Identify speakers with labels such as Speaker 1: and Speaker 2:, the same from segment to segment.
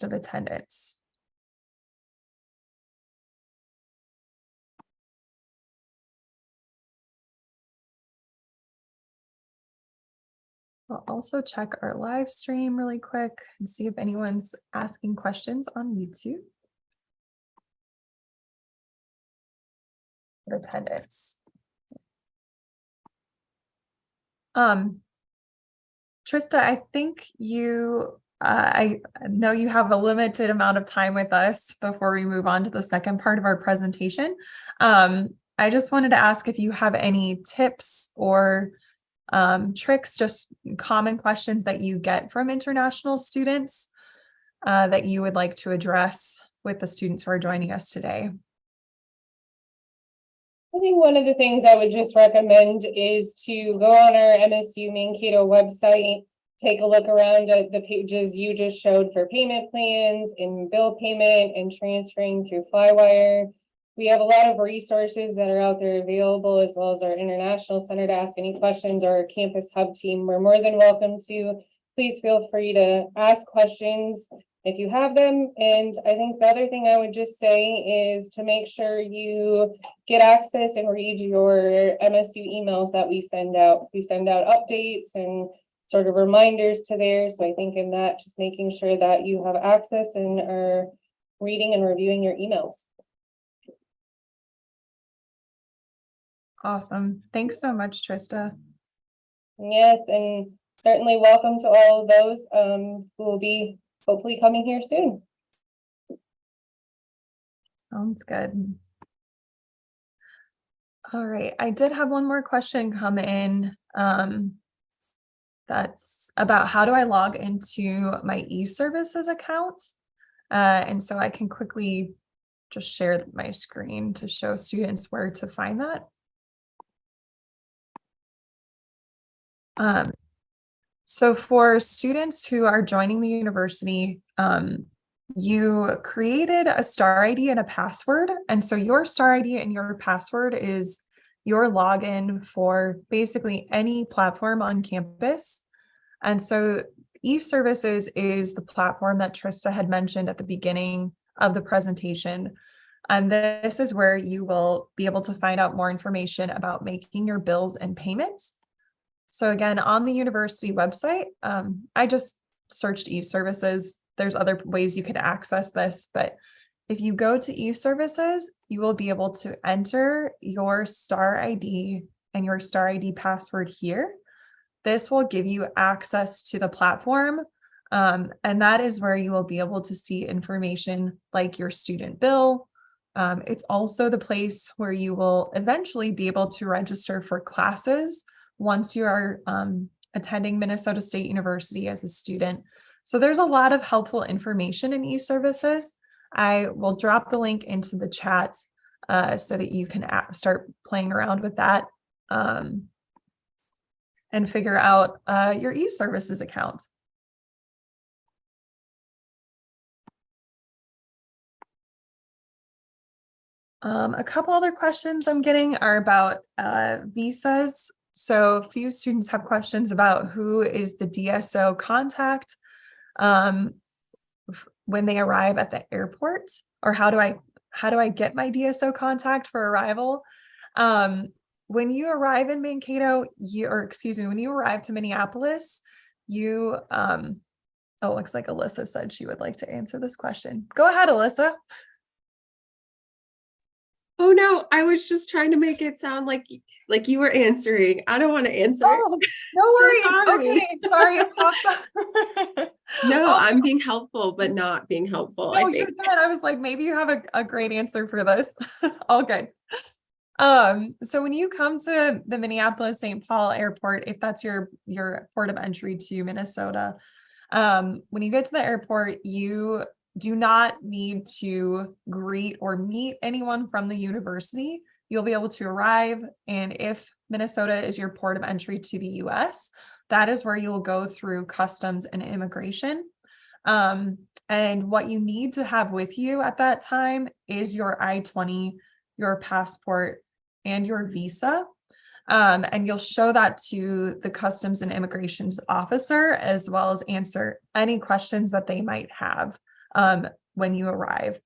Speaker 1: of attendance. I'll also check our live stream really quick and see if anyone's asking questions on YouTube. Attendance. Trista, I think I know you have a limited amount of time with us before we move on to the second part of our presentation. I just wanted to ask if you have any tips or tricks, just common questions that you get from international students that you would like to address with the students who are joining us today.
Speaker 2: I think one of the things I would just recommend is to go on our MSU Mankato website, take a look around at the pages you just showed for payment plans and bill payment and transferring through Flywire. We have a lot of resources that are out there available, as well as our International Center to ask any questions, or our Campus Hub team. We're more than welcome to. Please feel free to ask questions if you have them. And I think the other thing I would just say is to make sure you get access and read your MSU emails that we send out. We send out updates and sort of reminders to there. So I think in that, just making sure that you have access and are reading and reviewing your emails.
Speaker 1: Awesome. Thanks so much, Trista.
Speaker 2: Yes, and certainly welcome to all of those who will be hopefully coming here soon.
Speaker 1: Sounds good. All right, I did have one more question come in. That's about how do I log into my e-services account? And so I can quickly just share my screen to show students where to find that. So for students who are joining the university, you created a star ID and a password. And so your star ID and your password is your login for basically any platform on campus. And so e-services is the platform that Trista had mentioned at the beginning of the presentation. And this is where you will be able to find out more information about making your bills and payments. So again, on the university website, I just searched e-services. There's other ways you could access this, but if you go to e-services, you will be able to enter your star ID and your star ID password here. This will give you access to the platform, and that is where you will be able to see information like your student bill. It's also the place where you will eventually be able to register for classes once you are attending Minnesota State University as a student. So there's a lot of helpful information in e-services. I will drop the link into the chat so that you can start playing around with that and figure out your e-services account. A couple other questions I'm getting are about visas. So a few students have questions about who is the DSO contact when they arrive at the airport, or how do I get my DSO contact for arrival? When you arrive in Mankato, when you arrive to Minneapolis, it looks like Alyssa said she would like to answer this question. Go ahead, Alyssa.
Speaker 3: Oh no, I was just trying to make it sound like you were answering. I don't want to answer.
Speaker 1: Oh, no worries. Okay, sorry, it pops up.
Speaker 3: No, I'm being helpful, but not being helpful.
Speaker 1: No, you're good. I was like, maybe you have a great answer for this. All good. So when you come to the Minneapolis-St. Paul airport, if that's your port of entry to Minnesota, when you get to the airport, you do not need to greet or meet anyone from the university. You'll be able to arrive, and if Minnesota is your port of entry to the US, that is where you'll go through customs and immigration. And what you need to have with you at that time is your I-20, your passport, and your visa. And you'll show that to the Customs and Immigrations officer, as well as answer any questions that they might have. when you arrive.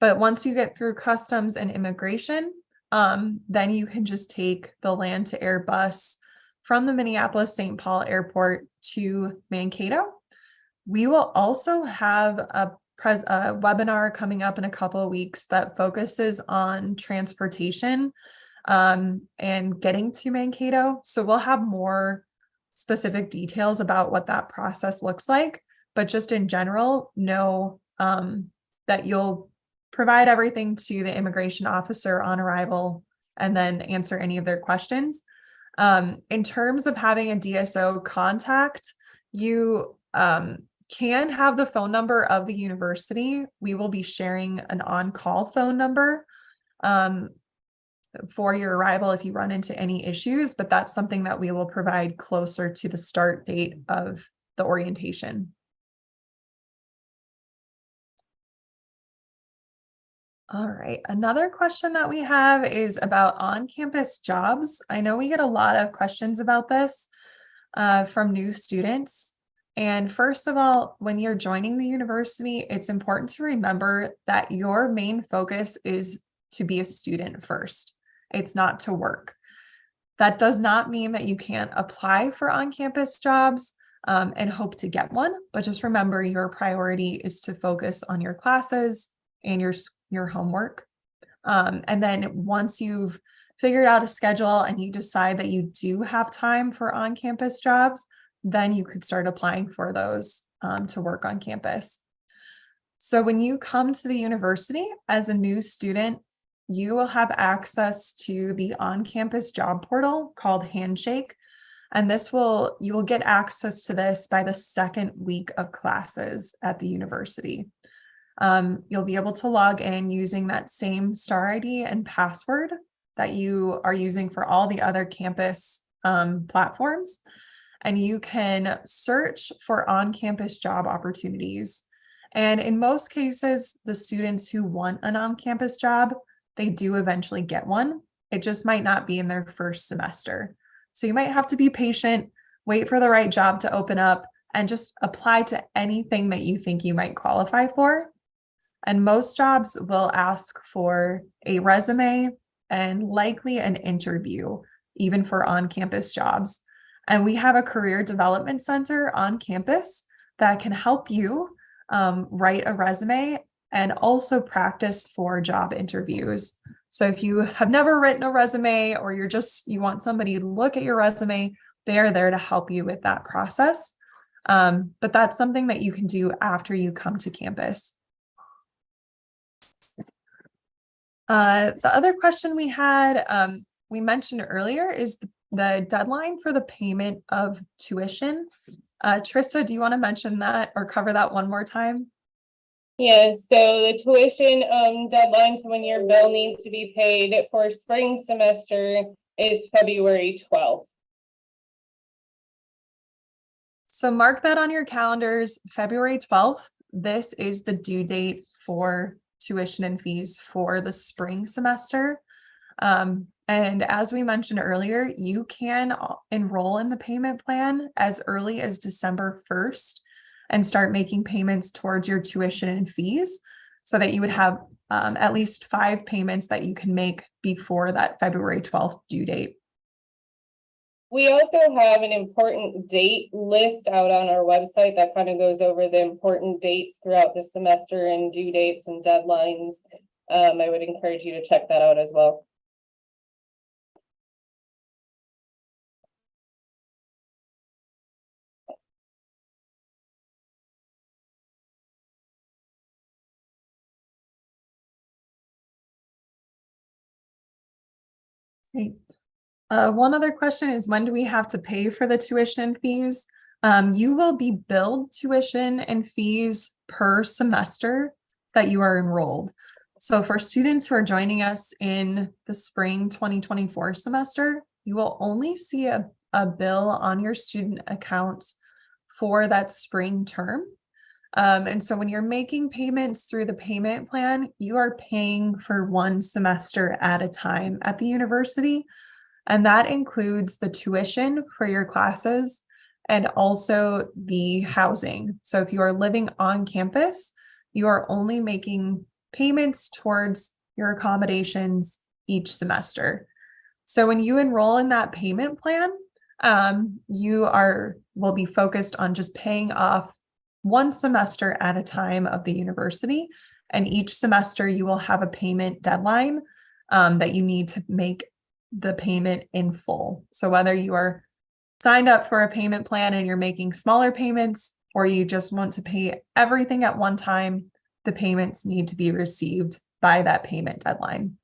Speaker 1: But once you get through customs and immigration, then you can just take the land to air bus from the Minneapolis-St. Paul airport to Mankato. We will also have a webinar coming up in a couple of weeks that focuses on transportation and getting to Mankato. So we'll have more specific details about what that process looks like. But just in general, know that you'll provide everything to the immigration officer on arrival and then answer any of their questions. In terms of having a DSO contact, you can have the phone number of the university. We will be sharing an on-call phone number for your arrival if you run into any issues, but that's something that we will provide closer to the start date of the orientation. All right, another question that we have is about on-campus jobs. I know we get a lot of questions about this from new students. And first of all, when you're joining the university, it's important to remember that your main focus is to be a student first. It's not to work. That does not mean that you can't apply for on-campus jobs and hope to get one, but just remember your priority is to focus on your classes and your homework. And then once you've figured out a schedule and you decide that you do have time for on-campus jobs, then you could start applying for those to work on campus. So when you come to the university as a new student, you will have access to the on-campus job portal called Handshake. And you will get access to this by the second week of classes at the university. You'll be able to log in using that same star ID and password that you are using for all the other campus platforms. And you can search for on-campus job opportunities. And in most cases, the students who want an on-campus job, they do eventually get one. It just might not be in their first semester. So you might have to be patient, wait for the right job to open up, and just apply to anything that you think you might qualify for. And most jobs will ask for a resume and likely an interview, even for on-campus jobs. And we have a career development center on campus that can help you write a resume and also practice for job interviews. So if you have never written a resume or you want somebody to look at your resume, they are there to help you with that process. But that's something that you can do after you come to campus. The other question we had, we mentioned earlier, is the deadline for the payment of tuition. Trista, do you want to mention that or cover that one more time?
Speaker 2: Yes, so the tuition deadline to when your bill needs to be paid for spring semester is February 12th.
Speaker 1: So mark that on your calendars, February 12th. This is the due date for tuition and fees for the spring semester. And as we mentioned earlier, you can enroll in the payment plan as early as December 1st and start making payments towards your tuition and fees so that you would have at least 5 payments that you can make before that February 12th due date.
Speaker 2: We also have an important date list out on our website that kind of goes over the important dates throughout the semester and due dates and deadlines. I would encourage you to check that out as well.
Speaker 1: Great. One other question is, when do we have to pay for the tuition and fees? You will be billed tuition and fees per semester that you are enrolled. So for students who are joining us in the spring 2024 semester, you will only see a bill on your student account for that spring term. And so when you're making payments through the payment plan, you are paying for one semester at a time at the university. And that includes the tuition for your classes and also the housing. So if you are living on campus, you are only making payments towards your accommodations each semester. So when you enroll in that payment plan, will be focused on just paying off one semester at a time of the university. And each semester you will have a payment deadline that you need to make the payment in full. So whether you are signed up for a payment plan and you're making smaller payments, or you just want to pay everything at one time, the payments need to be received by that payment deadline.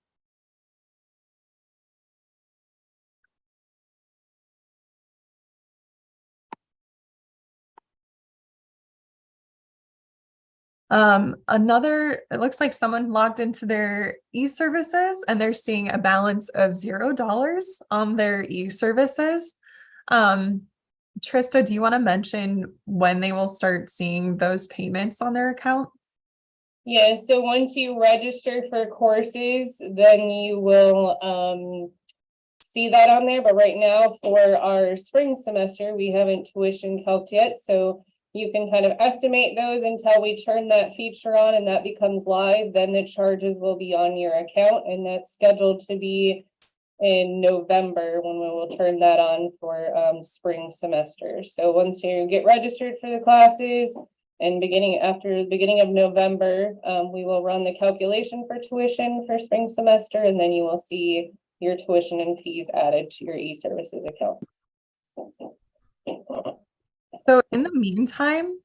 Speaker 1: It looks like someone logged into their e-services and they're seeing a balance of $0 on their e-services. Trista, do you want to mention when they will start seeing those payments on their account?
Speaker 2: Yeah, so once you register for courses, then you will see that on there. But right now for our spring semester, we haven't tuition calc'd yet. So you can kind of estimate those until we turn that feature on and that becomes live. Then the charges will be on your account, and that's scheduled to be in November when we will turn that on for spring semester. So once you get registered for the classes and after the beginning of November, we will run the calculation for tuition for spring semester, and then you will see your tuition and fees added to your e-services account.
Speaker 1: So in the meantime,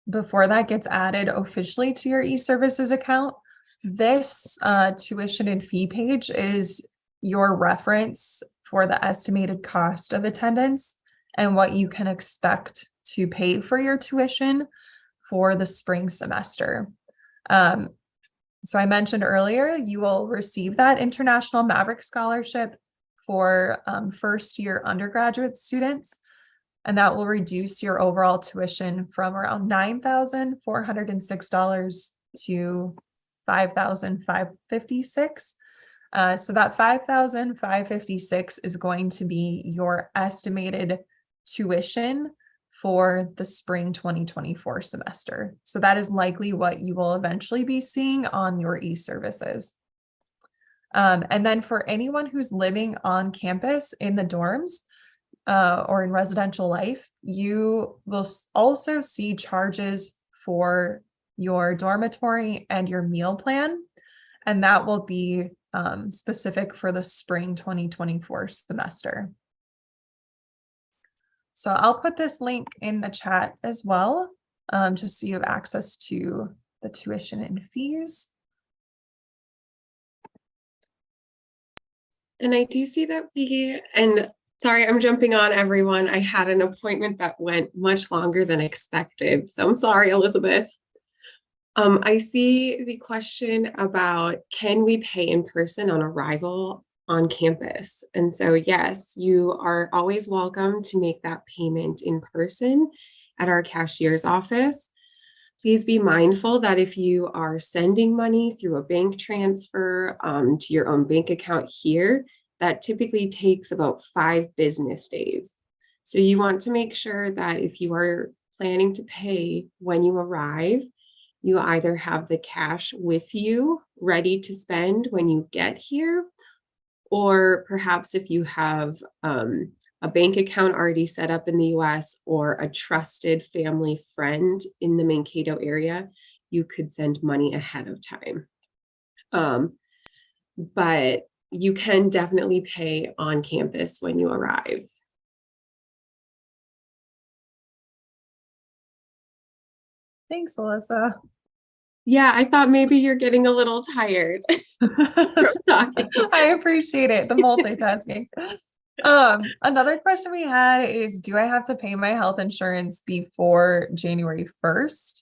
Speaker 1: before that gets added officially to your e-services account, this tuition and fee page is your reference for the estimated cost of attendance and what you can expect to pay for your tuition for the spring semester. So I mentioned earlier, you will receive that International Maverick Scholarship for first year undergraduate students, and that will reduce your overall tuition from around $9,406 to $5,556. So that $5,556 is going to be your estimated tuition for the spring 2024 semester. So that is likely what you will eventually be seeing on your e-services. And then for anyone who's living on campus in the dorms or in residential life, you will also see charges for your dormitory and your meal plan. And that will be specific for the spring 2024 semester. So I'll put this link in the chat as well, just so you have access to the tuition and fees.
Speaker 3: And I do see that and sorry, I'm jumping on everyone. I had an appointment that went much longer than expected. So I'm sorry, Elizabeth. I see the question about, can we pay in person on arrival on campus? And so, yes, you are always welcome to make that payment in person at our cashier's office. Please be mindful that if you are sending money through a bank transfer to your own bank account here, that typically takes about 5 business days. So you want to make sure that if you are planning to pay when you arrive, you either have the cash with you ready to spend when you get here, or perhaps if you have a bank account already set up in the US or a trusted family friend in the Mankato area, you could send money ahead of time. But you can definitely pay on campus when you arrive.
Speaker 1: Thanks, Alyssa.
Speaker 3: Yeah, I thought maybe you're getting a little tired from talking.
Speaker 1: I appreciate it, the multitasking. Another question we had is, do I have to pay my health insurance before January 1st?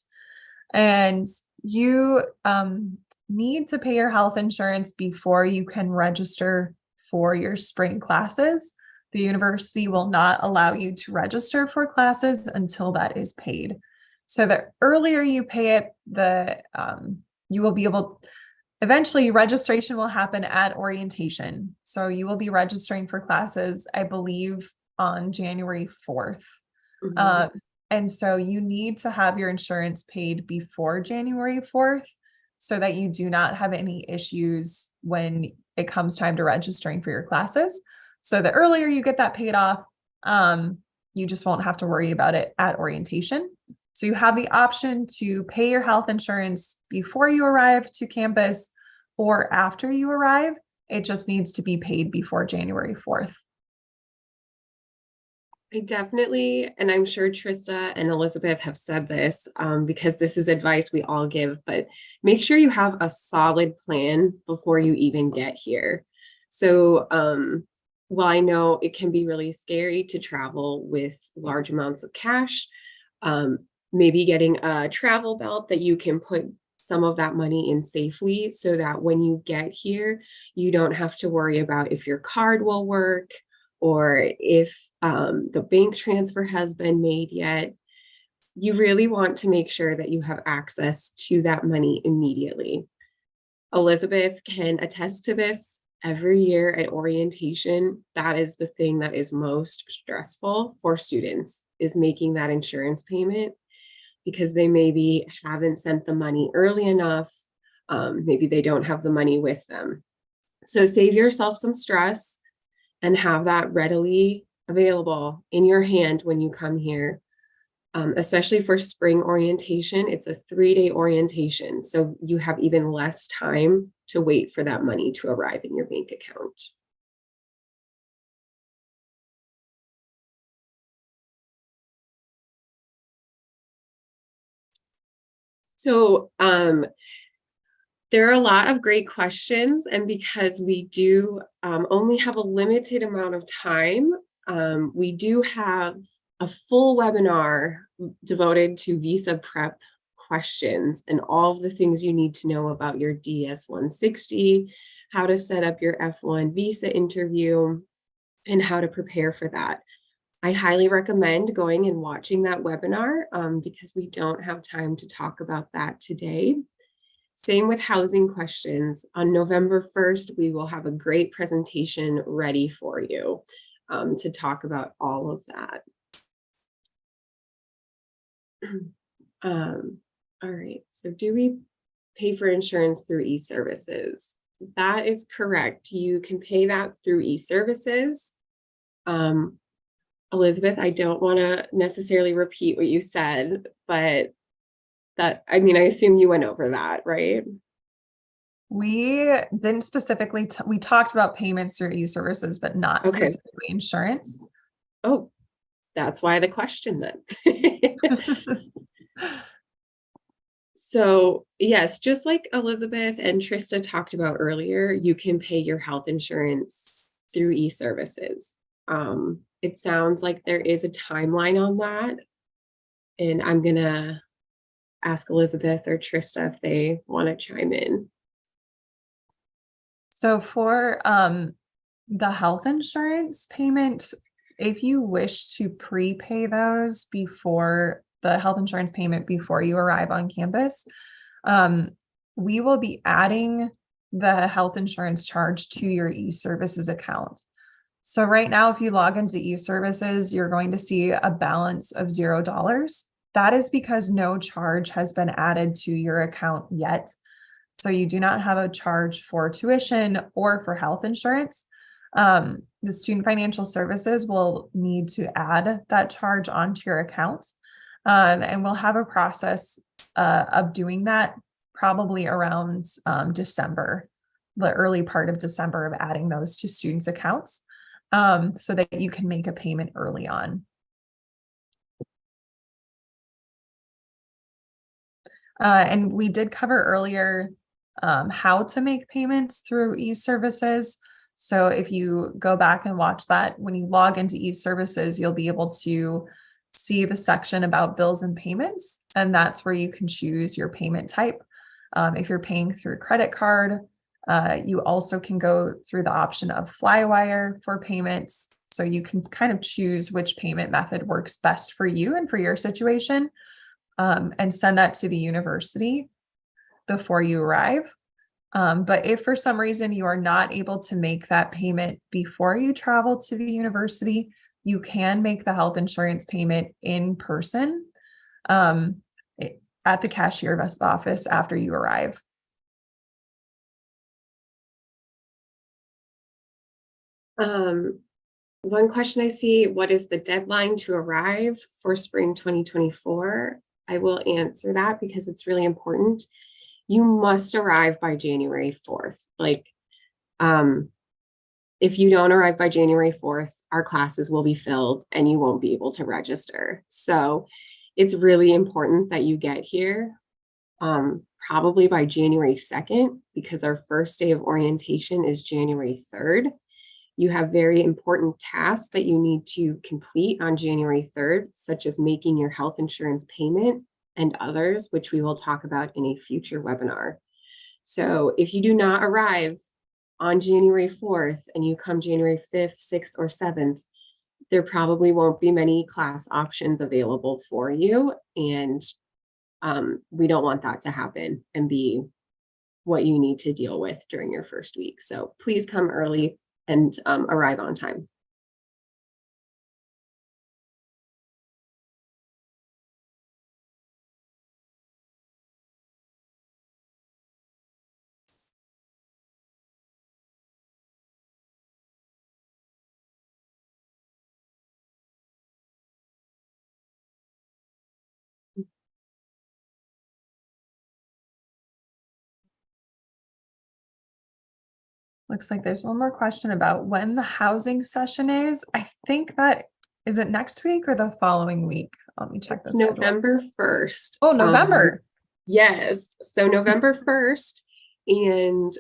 Speaker 1: And you need to pay your health insurance before you can register for your spring classes. The university will not allow you to register for classes until that is paid. So the earlier you pay it, you will be able, eventually registration will happen at orientation. So you will be registering for classes, I believe, on January 4th. And so you need to have your insurance paid before January 4th so that you do not have any issues when it comes time to registering for your classes. So the earlier you get that paid off, you just won't have to worry about it at orientation. So you have the option to pay your health insurance before you arrive to campus or after you arrive. It just needs to be paid before January 4th.
Speaker 3: I definitely, and I'm sure Trista and Elizabeth have said this, because this is advice we all give, but make sure you have a solid plan before you even get here. So, while I know it can be really scary to travel with large amounts of cash, maybe getting a travel belt that you can put some of that money in safely so that when you get here, you don't have to worry about if your card will work or if the bank transfer has been made yet. You really want to make sure that you have access to that money immediately. Elizabeth can attest to this. Every year at orientation, that is the thing that is most stressful for students, is making that insurance payment, because they maybe haven't sent the money early enough. Maybe they don't have the money with them. So save yourself some stress and have that readily available in your hand when you come here. Especially for spring orientation, it's a 3-day orientation. So you have even less time to wait for that money to arrive in your bank account. So there are a lot of great questions, and because we do only have a limited amount of time, we do have a full webinar devoted to visa prep questions and all of the things you need to know about your DS-160, how to set up your F1 visa interview, and how to prepare for that. I highly recommend going and watching that webinar because we don't have time to talk about that today. Same with housing questions. On November 1st, we will have a great presentation ready for you to talk about all of that. All right, so do we pay for insurance through e-services? That is correct. You can pay that through e-services. Elizabeth, I don't want to necessarily repeat what you said, but that, I mean, I assume you went over that, right?
Speaker 1: We didn't specifically, we talked about payments through e-services, but not
Speaker 3: Okay.
Speaker 1: specifically insurance.
Speaker 3: Oh, that's why the question then. So yes, just like Elizabeth and Trista talked about earlier, you can pay your health insurance through e-services. It sounds like there is a timeline on that, and I'm gonna ask Elizabeth or Trista if they want to chime in.
Speaker 1: So for the health insurance payment, if you wish to prepay those before the health insurance payment before you arrive on campus, we will be adding the health insurance charge to your e-services account. So right now, if you log into e-services, you're going to see a balance of $0. That is because no charge has been added to your account yet. So you do not have a charge for tuition or for health insurance. The Student Financial Services will need to add that charge onto your account. And we'll have a process of doing that probably around December, the early part of December, of adding those to students' accounts so that you can make a payment early on. And we did cover earlier how to make payments through e-services. So if you go back and watch that, when you log into e-services, you'll be able to see the section about bills and payments, and that's where you can choose your payment type. If you're paying through credit card, you also can go through the option of Flywire for payments. So you can kind of choose which payment method works best for you and for your situation, and send that to the university before you arrive. But if for some reason you are not able to make that payment before you travel to the university, you can make the health insurance payment in person um, at the cashier's office after you arrive.
Speaker 3: One question I see, what is the deadline to arrive for spring 2024? I will answer that because it's really important. You must arrive by January 4th. Like, if you don't arrive by January 4th, our classes will be filled and you won't be able to register. So it's really important that you get here probably by January 2nd, because our first day of orientation is January 3rd. You have very important tasks that you need to complete on January 3rd, such as making your health insurance payment and others, which we will talk about in a future webinar. So if you do not arrive on January 4th and you come January 5th, 6th, or 7th, there probably won't be many class options available for you. And we don't want that to happen and be what you need to deal with during your first week. So please come early and arrive on time.
Speaker 1: Looks like there's one more question about when the housing session is. I think that, is it next week or the following week? Let me check
Speaker 3: It's
Speaker 1: this.
Speaker 3: November 1st.
Speaker 1: Oh, November.
Speaker 3: Yes, so November 1st. And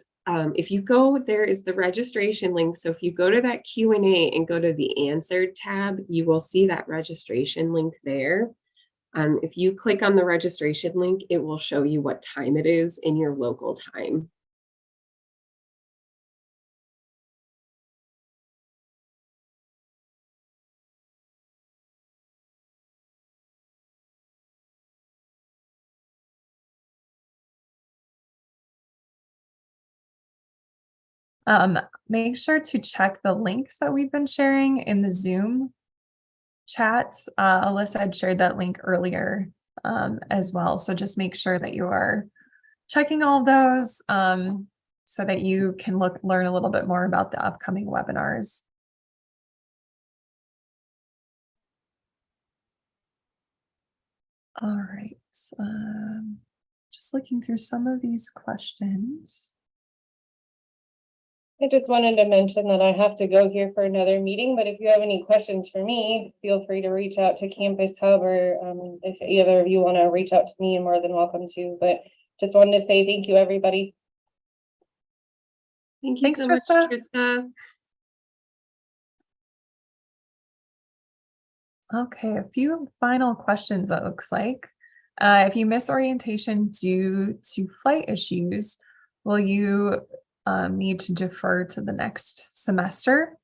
Speaker 3: if you go, there is the registration link. So if you go to that Q&A and go to the answered tab, you will see that registration link there. If you click on the registration link, it will show you what time it is in your local time.
Speaker 1: Make sure to check the links that we've been sharing in the Zoom chats. Alyssa had shared that link earlier as well. So just make sure that you are checking all of those so that you can learn a little bit more about the upcoming webinars. All right. Just looking through some of these questions.
Speaker 2: I just wanted to mention that I have to go here for another meeting, but if you have any questions for me, feel free to reach out to Campus Hub, or if either of you want to reach out to me, you're more than welcome to. But just wanted to say thank you, everybody.
Speaker 3: Thank you
Speaker 1: Thanks,
Speaker 3: so much,
Speaker 1: Trista.
Speaker 3: Trista.
Speaker 1: Okay, a few final questions, it looks like. If you miss orientation due to flight issues, will you need to defer to the next semester?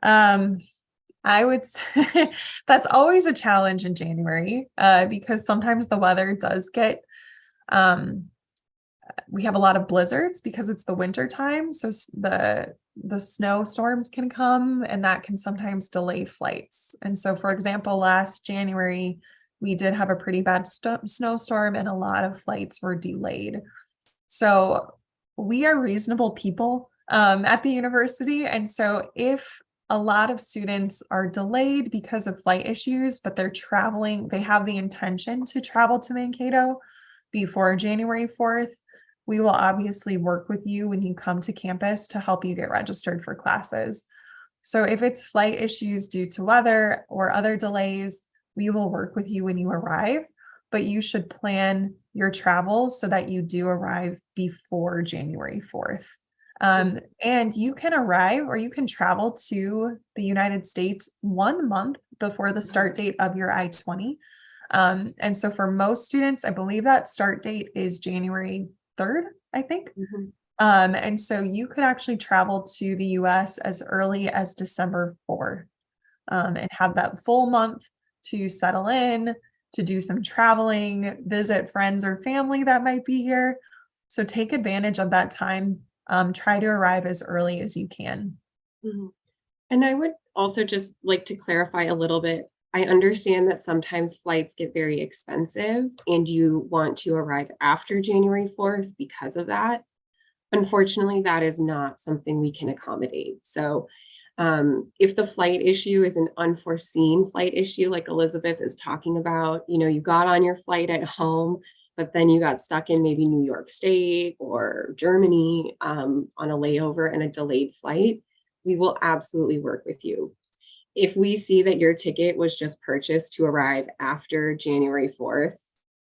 Speaker 1: I would say that's always a challenge in January because sometimes the weather does get, we have a lot of blizzards because it's the winter time. So the snowstorms can come and that can sometimes delay flights. And so, for example, last January, we did have a pretty bad snowstorm and a lot of flights were delayed. So we are reasonable people at the university. And so if a lot of students are delayed because of flight issues, but they're traveling, they have the intention to travel to Mankato before January 4th, we will obviously work with you when you come to campus to help you get registered for classes. So if it's flight issues due to weather or other delays, we will work with you when you arrive, but you should plan your travels so that you do arrive before January 4th. And you can arrive or you can travel to the United States 1 month before the start date of your I-20. And so for most students, I believe that start date is January 3rd, I think.
Speaker 3: Mm-hmm.
Speaker 1: And so you could actually travel to the US as early as December 4th and have that full month to settle in, to do some traveling, visit friends or family that might be here. So take advantage of that time. Try to arrive as early as you can.
Speaker 3: Mm-hmm. And I would also just like to clarify a little bit. I understand that sometimes flights get very expensive and you want to arrive after January 4th because of that. Unfortunately, that is not something we can accommodate. So if the flight issue is an unforeseen flight issue, like Elizabeth is talking about, you got on your flight at home, but then you got stuck in maybe New York State or Germany on a layover and a delayed flight, we will absolutely work with you. If we see that your ticket was just purchased to arrive after January 4th,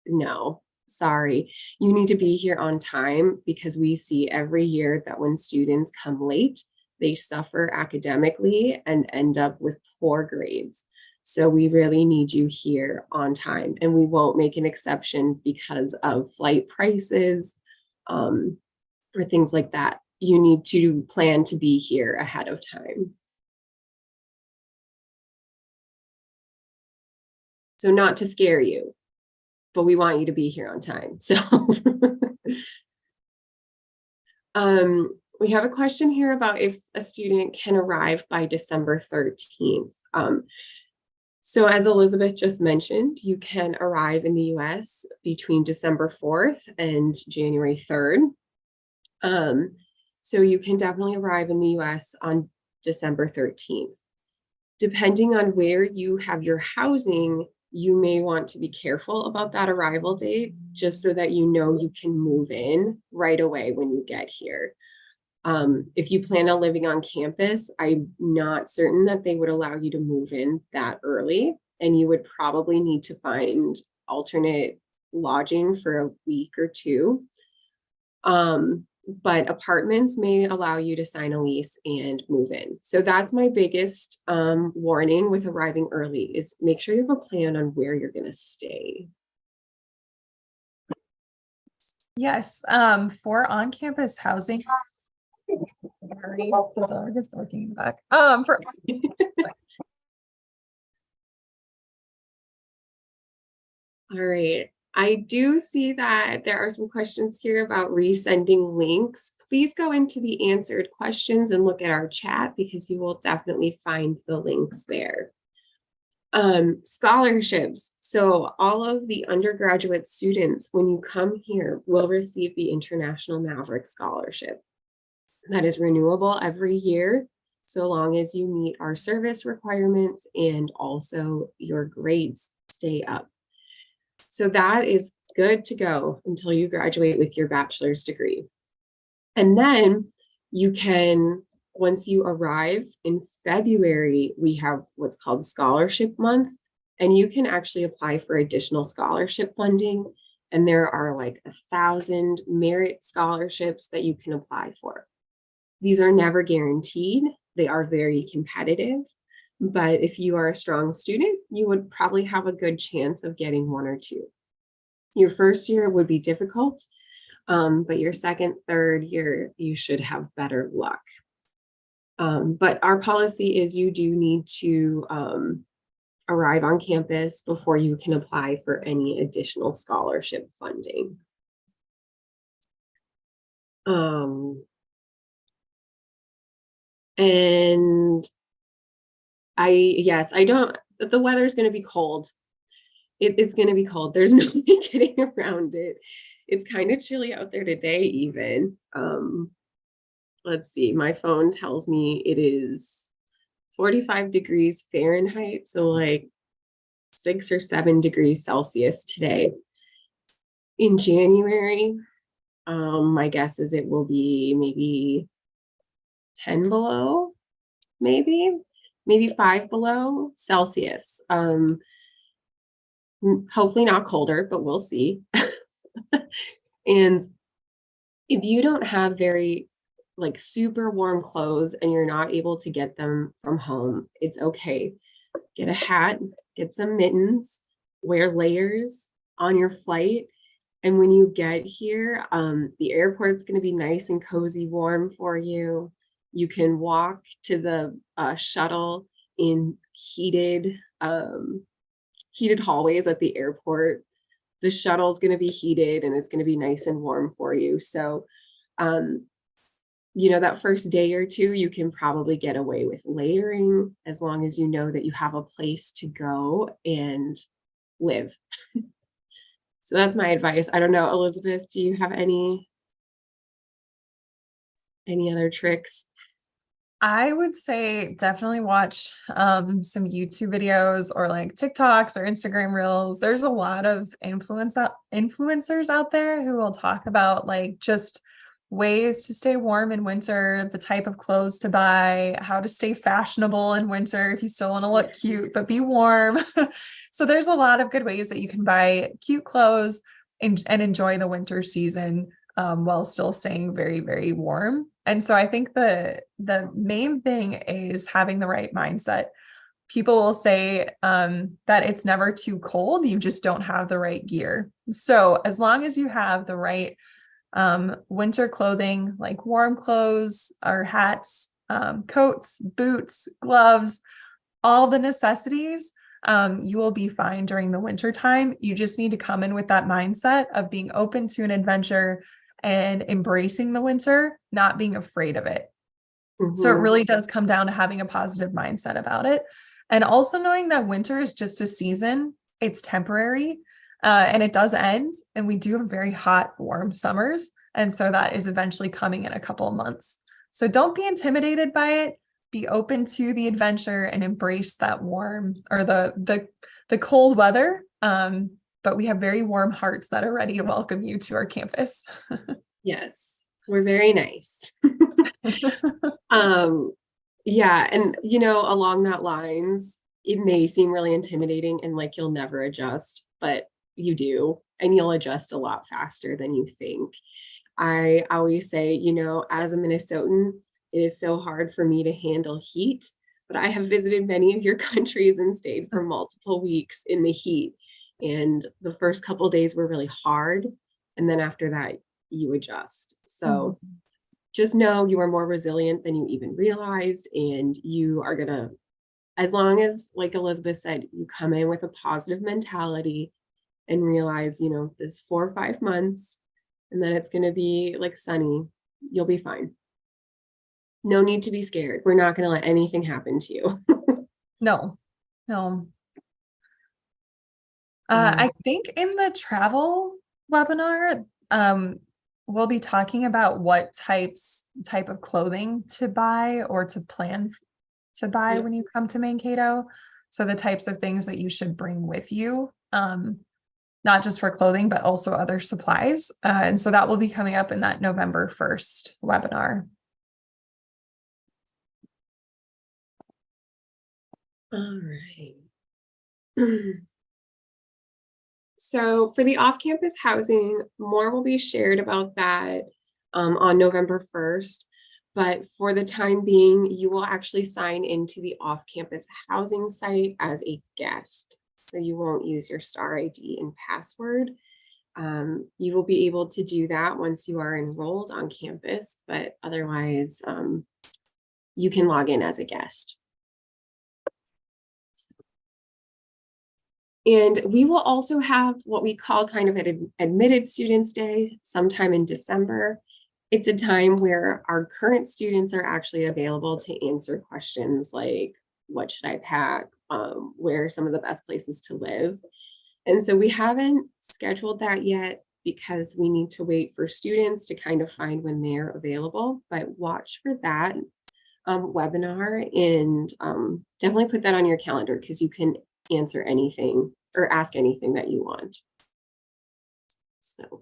Speaker 3: no, sorry. You need to be here on time because we see every year that when students come late, they suffer academically and end up with poor grades. So we really need you here on time, and we won't make an exception because of flight prices or things like that. You need to plan to be here ahead of time. So not to scare you, but we want you to be here on time. So we have a question here about if a student can arrive by December 13th. So as Elizabeth just mentioned, you can arrive in the US between December 4th and January 3rd. So you can definitely arrive in the US on December 13th. Depending on where you have your housing, you may want to be careful about that arrival date, just so that you can move in right away when you get here. If you plan on living on campus, I'm not certain that they would allow you to move in that early, and you would probably need to find alternate lodging for a week or two. But apartments may allow you to sign a lease and move in. So that's my biggest warning with arriving early, is make sure you have a plan on where you're going to stay.
Speaker 1: Yes, for on-campus housing. Sorry, the dog is barking in the back. For
Speaker 3: All right. I do see that there are some questions here about resending links. Please go into the answered questions and look at our chat, because you will definitely find the links there. Scholarships. So all of the undergraduate students, when you come here, will receive the International Maverick Scholarship. That is renewable every year, so long as you meet our service requirements and also your grades stay up. So that is good to go until you graduate with your bachelor's degree. And then you can, once you arrive in February, we have what's called Scholarship Month, and you can actually apply for additional scholarship funding. And there are like 1,000 merit scholarships that you can apply for. These are never guaranteed. They are very competitive. But if you are a strong student, you would probably have a good chance of getting one or two. Your first year would be difficult, but your second, third year, you should have better luck. But our policy is you do need to arrive on campus before you can apply for any additional scholarship funding. And the weather's going to be cold. It's going to be cold. There's no way getting around it. It's kind of chilly out there today, even. Let's see, my phone tells me it is 45 degrees Fahrenheit, so like 6 or 7 degrees Celsius today. In January, my guess is it will be maybe 10 below, maybe 5 below Celsius. Hopefully not colder, but we'll see. And if you don't have very like super warm clothes and you're not able to get them from home, it's okay. Get a hat, get some mittens, wear layers on your flight. And when you get here, the airport's going to be nice and cozy, warm for you. You can walk to the shuttle in heated hallways at the airport. The shuttle is going to be heated and it's going to be nice and warm for you. So that first day or two, you can probably get away with layering as long as you know that you have a place to go and live. So that's my advice. I don't know, Elizabeth, do you have any other tricks?
Speaker 1: I would say definitely watch some YouTube videos or like TikToks or Instagram Reels. There's a lot of influencers out there who will talk about like just ways to stay warm in winter, the type of clothes to buy, how to stay fashionable in winter if you still want to look cute but be warm. So there's a lot of good ways that you can buy cute clothes and enjoy the winter season while still staying very, very warm. And so I think the main thing is having the right mindset. People will say that it's never too cold, you just don't have the right gear. So as long as you have the right winter clothing, like warm clothes or hats, coats, boots, gloves, all the necessities, you will be fine during the winter time. You just need to come in with that mindset of being open to an adventure and embracing the winter, not being afraid of it. So it really does come down to having a positive mindset about it. And also knowing that winter is just a season, it's temporary, and it does end. And we do have very hot, warm summers. And so that is eventually coming in a couple of months. So don't be intimidated by it. Be open to the adventure and embrace that warm or the cold weather. But we have very warm hearts that are ready to welcome you to our campus.
Speaker 3: Yes, we're very nice. Yeah, and along that lines, it may seem really intimidating and like you'll never adjust, but you do, and you'll adjust a lot faster than you think. I always say, as a Minnesotan, it is so hard for me to handle heat, but I have visited many of your countries and stayed for multiple weeks in the heat. And the first couple of days were really hard. And then after that, you adjust. So just know you are more resilient than you even realized. And you are going to, as long as, like Elizabeth said, you come in with a positive mentality and realize, this 4 or 5 months, and then it's going to be like sunny, you'll be fine. No need to be scared. We're not going to let anything happen to you.
Speaker 1: No. I think in the travel webinar, we'll be talking about what type of clothing to buy or to plan to buy when you come to Mankato. So the types of things that you should bring with you, not just for clothing, but also other supplies. And so that will be coming up in that November 1st webinar.
Speaker 3: All right. So for the off-campus housing, more will be shared about that on November 1st. But for the time being, you will actually sign into the off-campus housing site as a guest. So you won't use your Star ID and password. You will be able to do that once you are enrolled on campus, but otherwise you can log in as a guest. And we will also have what we call kind of an admitted students day sometime in December. It's a time where our current students are actually available to answer questions like, what should I pack? Where are some of the best places to live? And so we haven't scheduled that yet because we need to wait for students to kind of find when they're available, but watch for that webinar and definitely put that on your calendar because you can answer anything or ask anything that you want. So,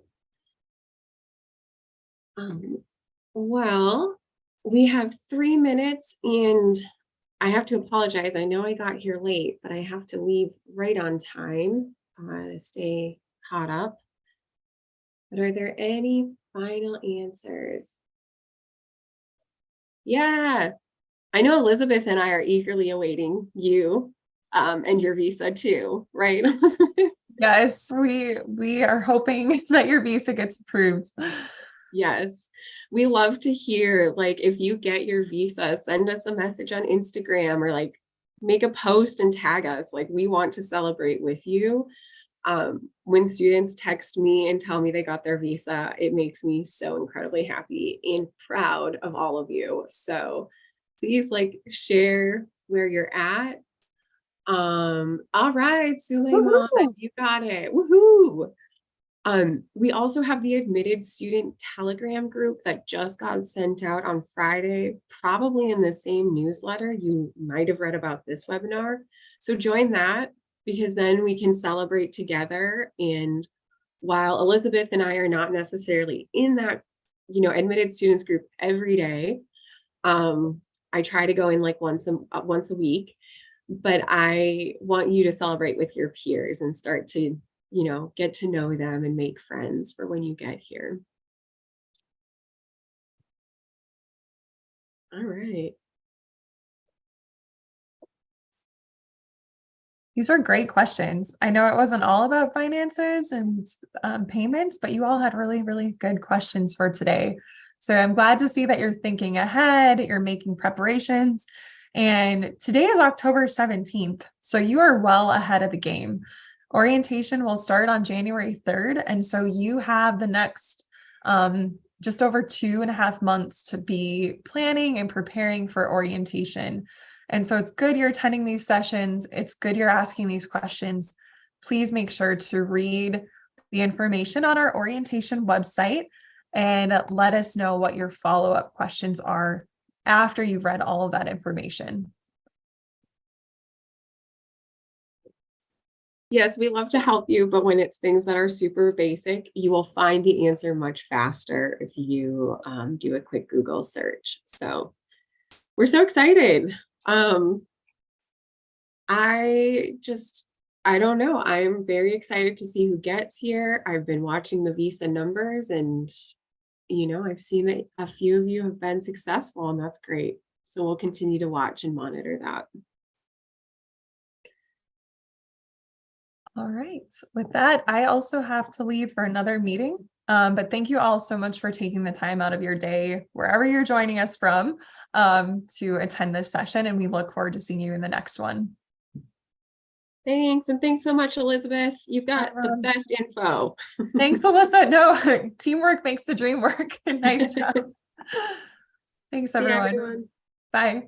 Speaker 3: well, we have 3 minutes and I have to apologize. I know I got here late, but I have to leave right on time to stay caught up. But are there any final answers? Yeah, I know Elizabeth and I are eagerly awaiting you and your visa too, right, Elizabeth?
Speaker 1: Yes, we are hoping that your visa gets approved.
Speaker 3: Yes, we love to hear, like, if you get your visa, send us a message on Instagram or like make a post and tag us. Like, we want to celebrate with you. When students text me and tell me they got their visa, it makes me so incredibly happy and proud of all of you. So please like share where you're at. All right, Suleiman,
Speaker 1: Woohoo!
Speaker 3: you got it. Woohoo! We also have the admitted student Telegram group that just got sent out on Friday, probably in the same newsletter you might have read about this webinar. So join that, because then we can celebrate together. And while Elizabeth and I are not necessarily in that, admitted students group every day, I try to go in like once a week, but I want you to celebrate with your peers and start to get to know them and make friends for when you get here. All right.
Speaker 1: These are great questions. I know it wasn't all about finances and payments, but you all had really, really good questions for today. So I'm glad to see that you're thinking ahead, you're making preparations. And today is October 17th. So you are well ahead of the game. Orientation will start on January 3rd. And so you have the next just over 2.5 months to be planning and preparing for orientation. And so it's good you're attending these sessions. It's good you're asking these questions. Please make sure to read the information on our orientation website and let us know what your follow-up questions are after you've read all of that information.
Speaker 3: Yes, we love to help you, but when it's things that are super basic, you will find the answer much faster if you do a quick Google search. So we're so excited. I don't know. I'm very excited to see who gets here. I've been watching the visa numbers, and I've seen that a few of you have been successful, and that's great. So we'll continue to watch and monitor that.
Speaker 1: All right. With that, I also have to leave for another meeting. But thank you all so much for taking the time out of your day, wherever you're joining us from, to attend this session. And we look forward to seeing you in the next one.
Speaker 3: Thanks. And thanks so much, Elizabeth. You've got the best info.
Speaker 1: Thanks, Alyssa. No, teamwork makes the dream work. Nice job. Thanks,
Speaker 3: See you,
Speaker 1: everyone.
Speaker 3: everyone.
Speaker 1: Bye.